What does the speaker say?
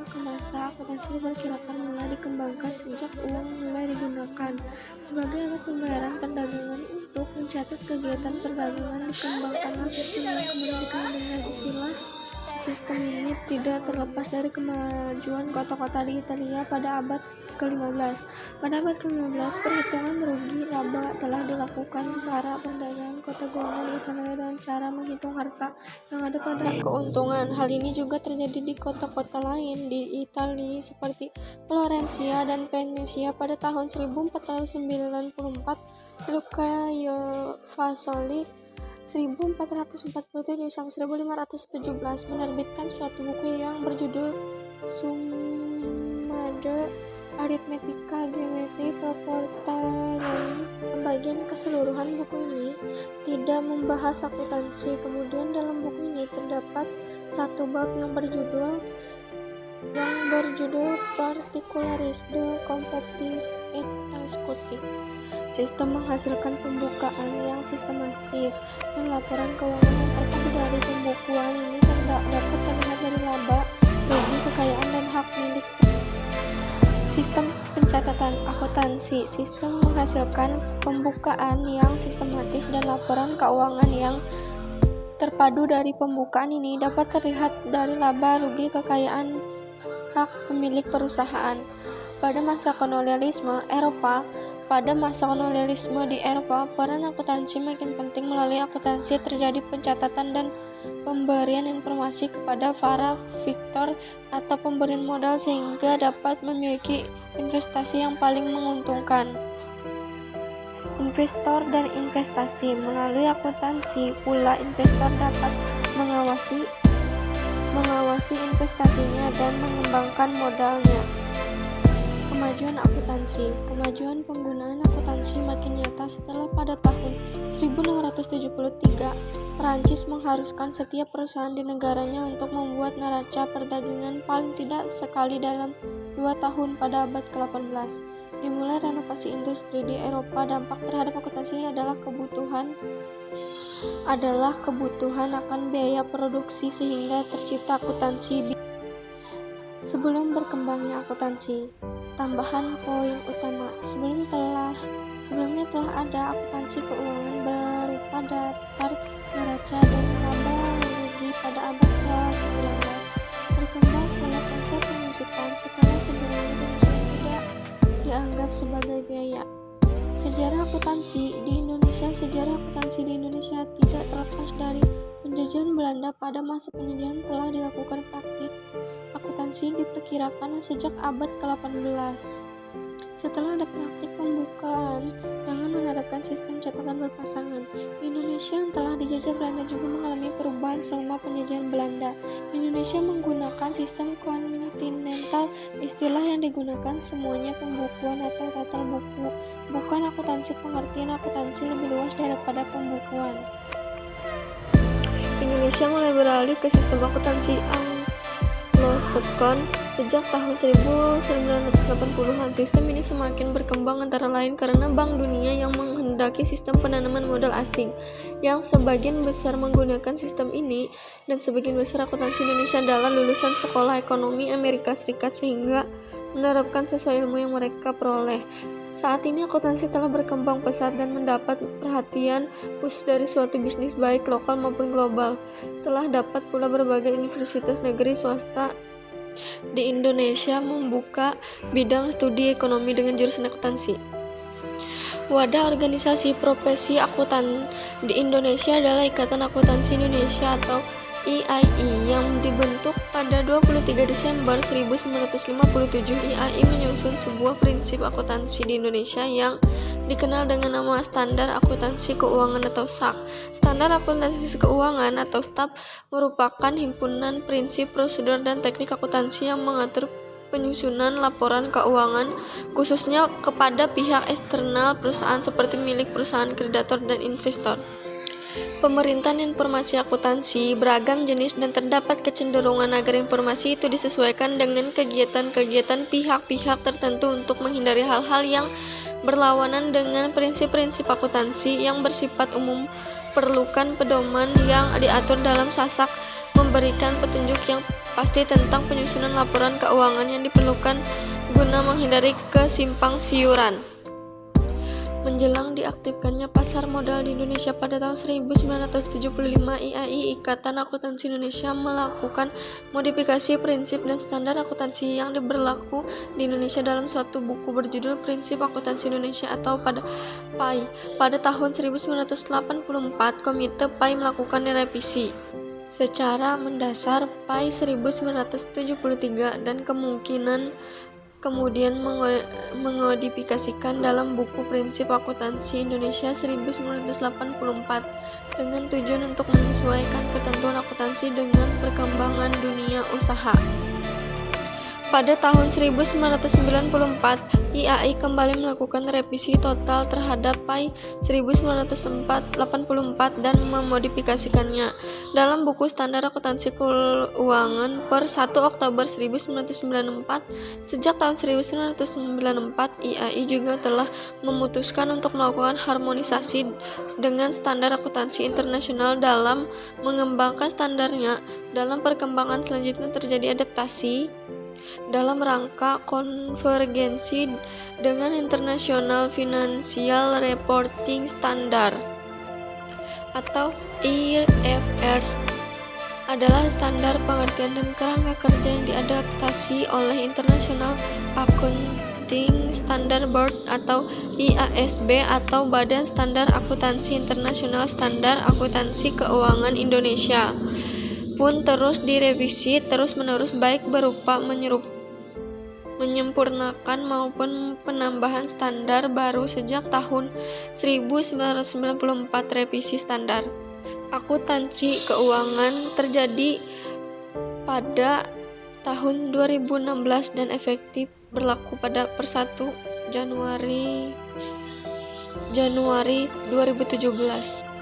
ke masa, akuntansi diperkirakan mulai dikembangkan sejak uang mulai digunakan sebagai alat pembayaran perdagangan. Untuk mencatat kegiatan perdagangan, dikembangkanlah sistem yang kemudian dikenal dengan istilah sistem ini tidak terlepas dari kemajuan kota-kota di Italia pada abad ke-15. Pada abad ke-15, perhitungan rugi laba telah dilakukan para pedagang kota keuangan di Italia dengan cara menghitung harta yang ada pada keuntungan. Hal ini juga terjadi di kota-kota lain di Italia seperti Florencia dan Venesia pada tahun 1494. Luca Fasoli 1447 sampai 1517 menerbitkan suatu buku yang berjudul Summa de Arithmetica Geometri Proportionali. Pembagian keseluruhan buku ini tidak membahas akuntansi. Kemudian dalam buku ini terdapat satu bab yang berjudul Particularis de Computis et Ascuti. Sistem menghasilkan pembukaan yang sistematis dan laporan keuangan yang terpadu. Dari pembukuan ini dapat terlihat dari laba, rugi, kekayaan, dan hak milik. Sistem pencatatan akuntansi. Sistem menghasilkan pembukaan yang sistematis dan laporan keuangan yang terpadu. Dari pembukaan ini dapat terlihat dari laba, rugi, kekayaan, hak pemilik perusahaan. Pada masa kolonialisme di Eropa, peran akuntansi makin penting. Melalui akuntansi terjadi pencatatan dan pemberian informasi kepada para victor atau pemberian modal sehingga dapat memiliki investasi yang paling menguntungkan. Investor dan investasi. Melalui akuntansi pula investor dapat mengawasi investasinya dan mengembangkan modalnya. Kemajuan akuntansi. Kemajuan penggunaan akuntansi makin nyata setelah pada tahun 1673 Perancis mengharuskan setiap perusahaan di negaranya untuk membuat neraca perdagangan paling tidak sekali dalam 2 tahun. Pada abad ke-18 dimulai renovasi industri di Eropa. Dampak terhadap akuntansi ini adalah kebutuhan akan biaya produksi sehingga tercipta akuntansi. Sebelum berkembangnya akuntansi. Tambahan poin utama. Sebelumnya telah ada akuntansi keuangan berupa daftar neraca dan laba rugi pada abad ke-19. Berkembang pula konsep pengusutan setelah sebelumnya pengusutan tidak dianggap sebagai biaya. Sejarah akuntansi di Indonesia tidak terlepas dari penjajahan Belanda. Pada masa penjajahan telah dilakukan praktik akuntansi diperkirakan sejak abad ke-18. Setelah ada praktik pembukaan dengan menerapkan sistem catatan berpasangan, Indonesia yang telah dijajah Belanda juga mengalami perubahan selama penjajahan Belanda. Indonesia menggunakan sistem kontinental. Istilah yang digunakan semuanya pembukuan atau tata buku, bukan akuntansi. Pengertian akuntansi lebih luas daripada pembukuan. Indonesia mulai beralih ke sistem akuntansi Anglo-Saxon sejak tahun 1980-an. Sistem ini semakin berkembang antara lain karena Bank Dunia yang menghendaki sistem penanaman modal asing, yang sebagian besar menggunakan sistem ini, dan sebagian besar akuntansi Indonesia adalah lulusan sekolah ekonomi Amerika Serikat sehingga menerapkan sesuai ilmu yang mereka peroleh. Saat ini akuntansi telah berkembang pesat dan mendapat perhatian khusus dari suatu bisnis baik lokal maupun global. Telah dapat pula berbagai universitas negeri swasta di Indonesia membuka bidang studi ekonomi dengan jurusan akuntansi. Wadah organisasi profesi akuntan di Indonesia adalah Ikatan Akuntansi Indonesia atau IAI yang dibentuk pada 23 Desember 1957. IAI menyusun sebuah prinsip akuntansi di Indonesia yang dikenal dengan nama Standar Akuntansi Keuangan atau SAK. Standar Akuntansi Keuangan atau STAP merupakan himpunan prinsip, prosedur, dan teknik akuntansi yang mengatur penyusunan laporan keuangan khususnya kepada pihak eksternal perusahaan seperti milik perusahaan, kreditor, dan investor. Pemerintahan informasi akuntansi beragam jenis dan terdapat kecenderungan agar informasi itu disesuaikan dengan kegiatan-kegiatan pihak-pihak tertentu untuk menghindari hal-hal yang berlawanan dengan prinsip-prinsip akuntansi yang bersifat umum. Perlukan pedoman yang diatur dalam SASAK memberikan petunjuk yang pasti tentang penyusunan laporan keuangan yang diperlukan guna menghindari kesimpang siuran. Menjelang diaktifkannya pasar modal di Indonesia pada tahun 1975, IAI Ikatan Akuntansi Indonesia melakukan modifikasi prinsip dan standar akuntansi yang berlaku di Indonesia dalam suatu buku berjudul Prinsip Akuntansi Indonesia atau PAI. Pada tahun 1984, Komite PAI melakukan revisi secara mendasar PAI 1973 dan kemudian mengodifikasikan dalam buku Prinsip Akuntansi Indonesia 1984 dengan tujuan untuk menyesuaikan ketentuan akuntansi dengan perkembangan dunia usaha. Pada tahun 1994, IAI kembali melakukan revisi total terhadap PAI 1984 dan memodifikasikannya. Dalam buku Standar Akuntansi Keuangan per 1 Oktober 1994, sejak tahun 1994, IAI juga telah memutuskan untuk melakukan harmonisasi dengan standar akuntansi internasional dalam mengembangkan standarnya. Dalam perkembangan selanjutnya terjadi adaptasi dalam rangka konvergensi dengan International Financial Reporting Standard atau IFRS adalah standar pengertian dan kerangka kerja yang diadaptasi oleh International Accounting Standard Board atau IASB atau Badan Standar Akuntansi Internasional. Standar Akuntansi Keuangan Indonesia pun terus direvisi terus-menerus, baik berupa menyempurnakan maupun penambahan standar baru. Sejak tahun 1994, revisi standar akuntansi keuangan terjadi pada tahun 2016 dan efektif berlaku pada 1 Januari 2017.